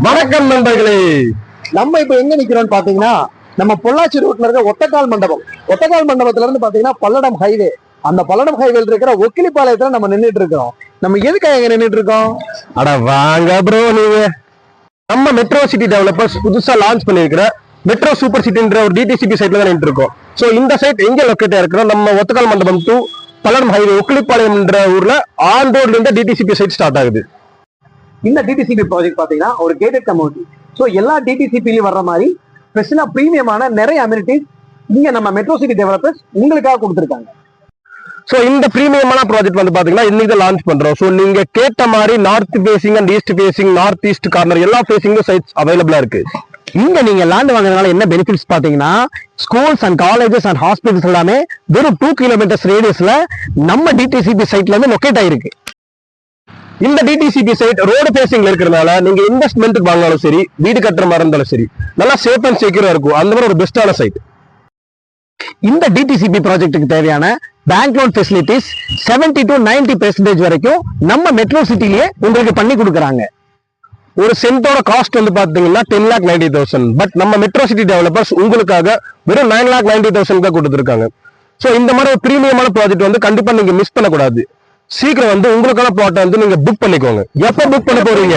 வணக்கம் நண்பர்களே. நம்ம இப்ப எங்க நிக்கிறோம்னு பாத்தீங்கன்னா நம்ம பொள்ளாச்சி ரோட்ல இருக்க ஒத்தக்கால் மண்டபத்துல இருந்து பாத்தீங்கன்னா பல்லடம் ஹைவே. அந்த பல்லடம் ஹைவேல இருக்கிற ஒக்கிலிப்பாளையத்துல நம்ம நின்றுட்டு இருக்கோம். நம்ம எதுக்காக எங்க நின்றுட்டு இருக்கோம்? அட வாங்க ப்ரோ, நீங்க நம்ம மெட்ரோ சிட்டி டெவலப்பர்ஸ் புதுசா லான்ச் பண்ணிருக்கிற மெட்ரோ சூப்பர் சிட்டின்ற ஒரு டிடிசிபி சைட்ல தான் நின்று இருக்கோம். சோ இந்த சைட் எங்க லொக்கேட் இருக்கிறோம்? நம்ம ஒத்தக்கால் மண்டபம் டு பல்லடம் ஹைவே ஒக்கிலிப்பாளையம் என்ற ஊர்ல ஆன் ரோட்ல இருந்து டிடிசிபி சைட் ஸ்டார்ட் ஆகுது. இந்த டிடிசிபி ப்ராஜெக்ட் பாத்தீங்கன்னா ஒரு கேட்டட் கம்யூனிட்டி. ஸோ எல்லா டிடிசிபிலையும் வர்ற மாதிரி ஸ்பெஷலா பிரீமியமான நிறைய அமெனிட்டிஸ் இங்க நம்ம மெட்ரோ சிட்டி டெவலப்பர்ஸ் உங்களுக்காக கொடுத்துருக்காங்க. சோ இந்த பிரீமியமான ப்ராஜெக்ட் வந்து பாத்தீங்கன்னா இன்னைக்கு தான் லான்ச் பண்றோம். சோ நீங்க கேட்ட மாதிரி north facing and east facing, north east corner எல்லா ஃபேசிங்கும் சைட்ஸ் அவைலபிளா இருக்கு. இங்க நீங்க லேண்ட் வாங்குறதுனால என்ன பெனிஃபிட்ஸ் பாத்தீங்கன்னா schools and colleges and hospitals எல்லாமே வெறும் 2 கிலோமீட்டர்ஸ் ரேடியஸ்ல நம்ம டிடிசிபி சைட்ல இருந்து லொக்கேட் ஆயிருக்கு. இந்த டிடிசிபி சைட் ரோடு பேசிங்ல இருக்கிறதுனால நீங்க இன்வெஸ்ட்மெண்ட்டுக்கு வாங்கினாலும் சரி, வீடு கட்டுற மாதிரி இருந்தாலும் சரி, நல்லா சேஃப் அண்ட் செக்யூரா இருக்கும். அந்த மாதிரி ஒரு பெஸ்டான சைட். இந்த டிடிசிபி ப்ராஜெக்ட்டுக்கு தேவையான பேங்க் லோன் ஃபெசிலிட்டிஸ் 70 to 90% வரைக்கும் நம்ம மெட்ரோ சிட்டிலேயே உங்களுக்கு பண்ணி கொடுக்குறாங்க. ஒரு சென்டோட காஸ்ட் வந்து பாத்தீங்கன்னா 10,90,000. பட் நம்ம மெட்ரோ சிட்டி டெவலப்பர்ஸ் உங்களுக்காக வெறும் 9,90,000 தான் கொடுத்துருக்காங்க. சோ இந்த மாதிரி ஒரு பிரீமியமான ப்ராஜெக்ட் வந்து கண்டிப்பா நீங்க மிஸ் பண்ணக்கூடாது. சீக்கிரம் வந்து உங்களுக்கான பிளாட்டை வந்து நீங்க புக் பண்ணிக்கோங்க. எப்ப புக் பண்ண போறீங்க?